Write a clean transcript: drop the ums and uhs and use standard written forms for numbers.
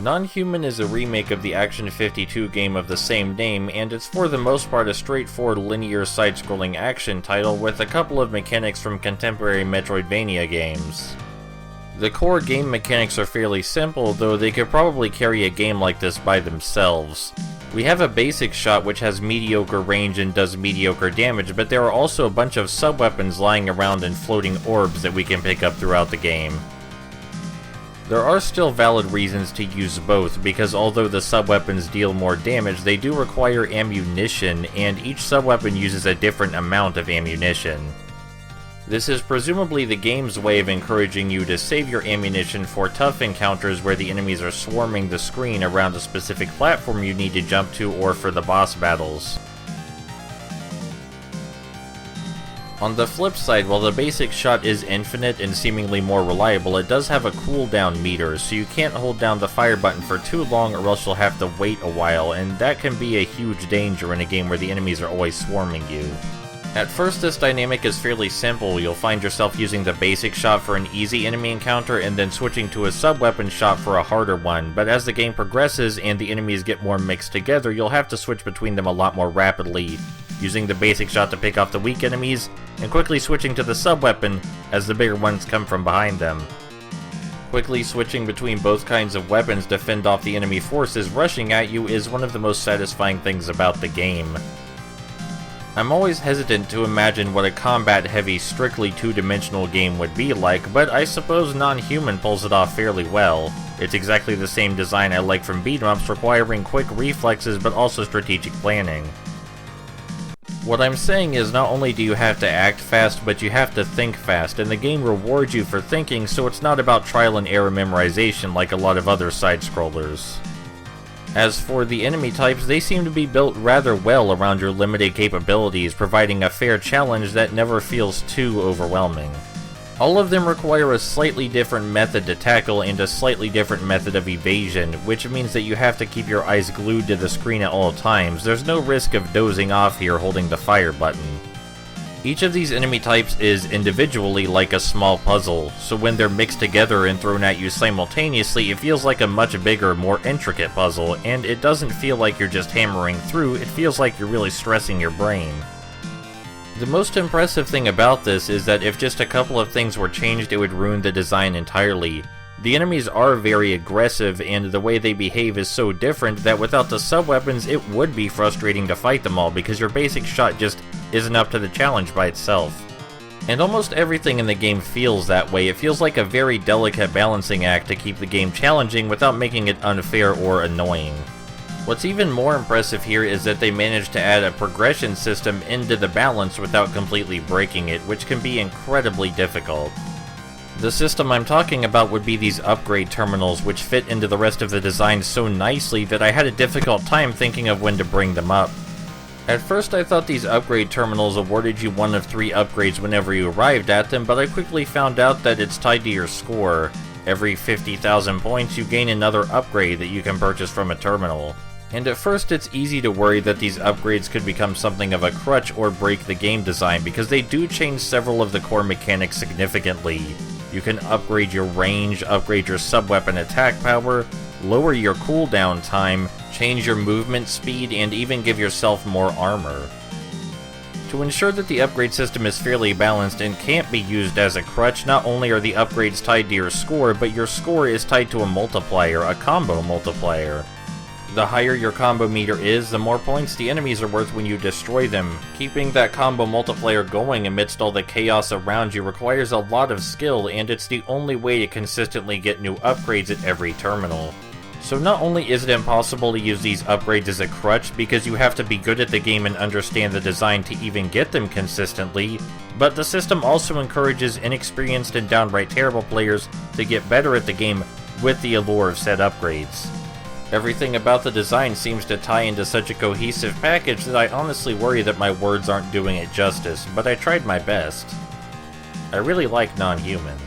Non-Human is a remake of the Action 52 game of the same name, and it's for the most part a straightforward linear side-scrolling action title with a couple of mechanics from contemporary Metroidvania games. The core game mechanics are fairly simple, though they could probably carry a game like this by themselves. We have a basic shot which has mediocre range and does mediocre damage, but there are also a bunch of sub-weapons lying around and floating orbs that we can pick up throughout the game. There are still valid reasons to use both, because although the sub-weapons deal more damage, they do require ammunition, and each sub-weapon uses a different amount of ammunition. This is presumably the game's way of encouraging you to save your ammunition for tough encounters where the enemies are swarming the screen around a specific platform you need to jump to, or for the boss battles. On the flip side, while the basic shot is infinite and seemingly more reliable, it does have a cooldown meter, so you can't hold down the fire button for too long or else you'll have to wait a while, and that can be a huge danger in a game where the enemies are always swarming you. At first, this dynamic is fairly simple. You'll find yourself using the basic shot for an easy enemy encounter and then switching to a sub-weapon shot for a harder one, but as the game progresses and the enemies get more mixed together, you'll have to switch between them a lot more rapidly, using the basic shot to pick off the weak enemies, and quickly switching to the sub-weapon as the bigger ones come from behind them. Quickly switching between both kinds of weapons to fend off the enemy forces rushing at you is one of the most satisfying things about the game. I'm always hesitant to imagine what a combat-heavy, strictly two-dimensional game would be like, but I suppose Non-Human pulls it off fairly well. It's exactly the same design I like from beat-em-ups, requiring quick reflexes but also strategic planning. What I'm saying is, not only do you have to act fast, but you have to think fast, and the game rewards you for thinking, so it's not about trial and error memorization like a lot of other side-scrollers. As for the enemy types, they seem to be built rather well around your limited capabilities, providing a fair challenge that never feels too overwhelming. All of them require a slightly different method to tackle and a slightly different method of evasion, which means that you have to keep your eyes glued to the screen at all times. There's no risk of dozing off here holding the fire button. Each of these enemy types is individually like a small puzzle, so when they're mixed together and thrown at you simultaneously, it feels like a much bigger, more intricate puzzle, and it doesn't feel like you're just hammering through, it feels like you're really stressing your brain. The most impressive thing about this is that if just a couple of things were changed, it would ruin the design entirely. The enemies are very aggressive, and the way they behave is so different that without the sub-weapons, it would be frustrating to fight them all, because your basic shot just isn't up to the challenge by itself. And almost everything in the game feels that way. It feels like a very delicate balancing act to keep the game challenging without making it unfair or annoying. What's even more impressive here is that they managed to add a progression system into the balance without completely breaking it, which can be incredibly difficult. The system I'm talking about would be these upgrade terminals, which fit into the rest of the design so nicely that I had a difficult time thinking of when to bring them up. At first I thought these upgrade terminals awarded you one of 3 upgrades whenever you arrived at them, but I quickly found out that it's tied to your score. Every 50,000 points you gain another upgrade that you can purchase from a terminal. And at first it's easy to worry that these upgrades could become something of a crutch or break the game design, because they do change several of the core mechanics significantly. You can upgrade your range, upgrade your sub-weapon attack power, lower your cooldown time, change your movement speed, and even give yourself more armor. To ensure that the upgrade system is fairly balanced and can't be used as a crutch, not only are the upgrades tied to your score, but your score is tied to a multiplier, a combo multiplier. The higher your combo meter is, the more points the enemies are worth when you destroy them. Keeping that combo multiplier going amidst all the chaos around you requires a lot of skill, and it's the only way to consistently get new upgrades at every terminal. So not only is it impossible to use these upgrades as a crutch because you have to be good at the game and understand the design to even get them consistently, but the system also encourages inexperienced and downright terrible players to get better at the game with the allure of said upgrades. Everything about the design seems to tie into such a cohesive package that I honestly worry that my words aren't doing it justice, but I tried my best. I really like Non-Human.